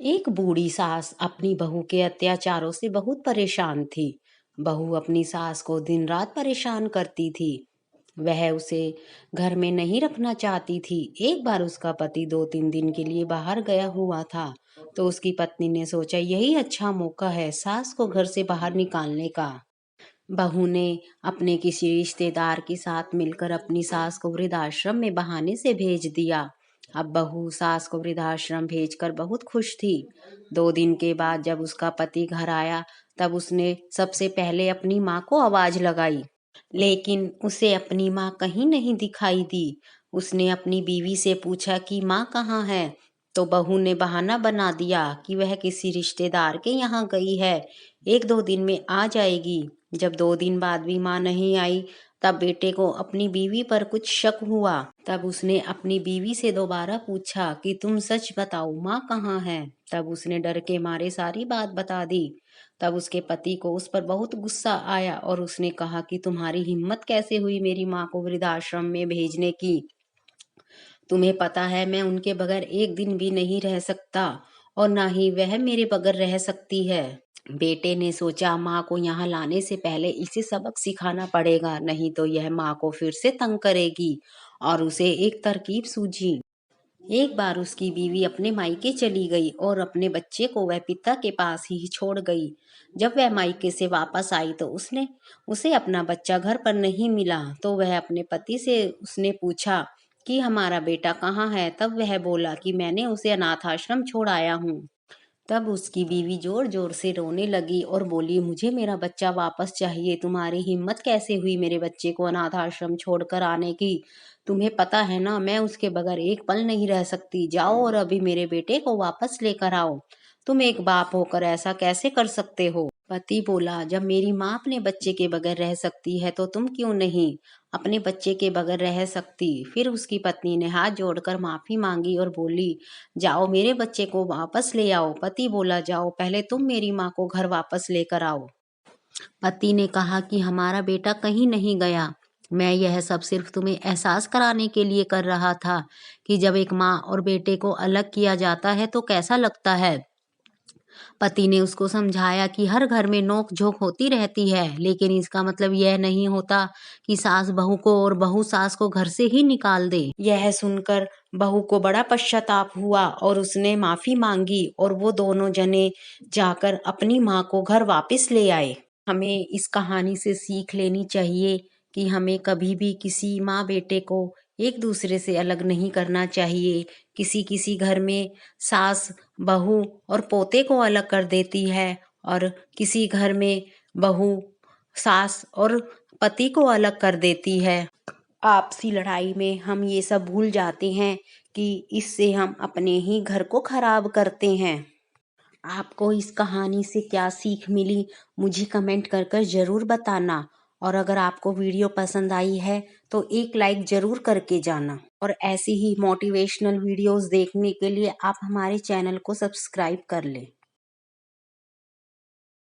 एक बूढ़ी सास अपनी बहू के अत्याचारों से बहुत परेशान थी। बहू अपनी सास को दिन रात परेशान करती थी। वह उसे घर में नहीं रखना चाहती थी। एक बार उसका पति 2-3 दिन के लिए बाहर गया हुआ था, तो उसकी पत्नी ने सोचा यही अच्छा मौका है सास को घर से बाहर निकालने का। बहू ने अपने किसी रिश्तेदार के साथ मिलकर अपनी सास को वृद्धाश्रम में बहाने से भेज दिया। अब बहू सास को वृद्धाश्रम भेजकर बहुत खुश थी। 2 दिन के बाद जब उसका पति घर आया, तब उसने सबसे पहले अपनी माँ को आवाज लगाई, लेकिन उसे अपनी माँ कहीं नहीं दिखाई दी। उसने अपनी बीवी से पूछा कि माँ कहाँ है, तो बहू ने बहाना बना दिया कि वह किसी रिश्तेदार के यहाँ गई है, 1-2 दिन में आ जाएगी। जब 2 दिन बाद भी माँ नहीं आई, तब बेटे को अपनी बीवी पर कुछ शक हुआ। तब उसने अपनी बीवी से दोबारा पूछा कि तुम सच बताओ माँ कहाँ है। तब उसने डर के मारे सारी बात बता दी। तब उसके पति को उस पर बहुत गुस्सा आया और उसने कहा कि तुम्हारी हिम्मत कैसे हुई मेरी माँ को वृद्धाश्रम में भेजने की। तुम्हें पता है मैं उनके बगैर 1 दिन भी नहीं रह सकता, और ना ही वह मेरे बगैर रह सकती है। बेटे ने सोचा माँ को यहाँ लाने से पहले इसे सबक सिखाना पड़ेगा, नहीं तो यह माँ को फिर से तंग करेगी। और उसे एक तरकीब सूझी। एक बार उसकी बीवी अपने मायके चली गई और अपने बच्चे को वह पिता के पास ही छोड़ गई। जब वह मायके से वापस आई तो उसने उसे अपना बच्चा घर पर नहीं मिला, तो वह अपने पति से उसने पूछा कि हमारा बेटा कहाँ है। तब वह बोला कि मैंने उसे अनाथ आश्रम छोड़ आया हूँ। तब उसकी बीवी जोर जोर से रोने लगी और बोली मुझे मेरा बच्चा वापस चाहिए। तुम्हारी हिम्मत कैसे हुई मेरे बच्चे को अनाथ आश्रम छोड़कर आने की। तुम्हें पता है ना मैं उसके बगैर एक पल नहीं रह सकती। जाओ और अभी मेरे बेटे को वापस लेकर आओ। तुम एक बाप होकर ऐसा कैसे कर सकते हो। पति बोला जब मेरी माँ अपने बच्चे के बगैर रह सकती है तो तुम क्यों नहीं अपने बच्चे के बगैर रह सकती। फिर उसकी पत्नी ने हाथ जोड़कर माफी मांगी और बोली जाओ मेरे बच्चे को वापस ले आओ। पति बोला जाओ पहले तुम मेरी माँ को घर वापस लेकर आओ। पति ने कहा कि हमारा बेटा कहीं नहीं गया, मैं यह सब सिर्फ तुम्हें एहसास कराने के लिए कर रहा था कि जब एक माँ और बेटे को अलग किया जाता है तो कैसा लगता है। पति ने उसको समझाया कि हर घर में नोक झोंक होती रहती है, लेकिन इसका मतलब यह नहीं होता कि सास बहू को और बहू सास को घर से ही निकाल दे। यह सुनकर बहू को बड़ा पश्चाताप हुआ और उसने माफी मांगी और वो दोनों जने जाकर अपनी माँ को घर वापस ले आए। हमें इस कहानी से सीख लेनी चाहिए कि हमें कभी भी किसी माँ बेटे को एक दूसरे से अलग नहीं करना चाहिए। किसी किसी घर में सास बहू और पोते को अलग कर देती है, और किसी घर में बहू सास और पति को अलग कर देती है। आपसी लड़ाई में हम ये सब भूल जाते हैं कि इससे हम अपने ही घर को खराब करते हैं। आपको इस कहानी से क्या सीख मिली मुझे कमेंट कर कर ज़रूर बताना। और अगर आपको वीडियो पसंद आई है तो एक लाइक ज़रूर करके जाना। और ऐसी ही मोटिवेशनल वीडियोस देखने के लिए आप हमारे चैनल को सब्सक्राइब कर लें।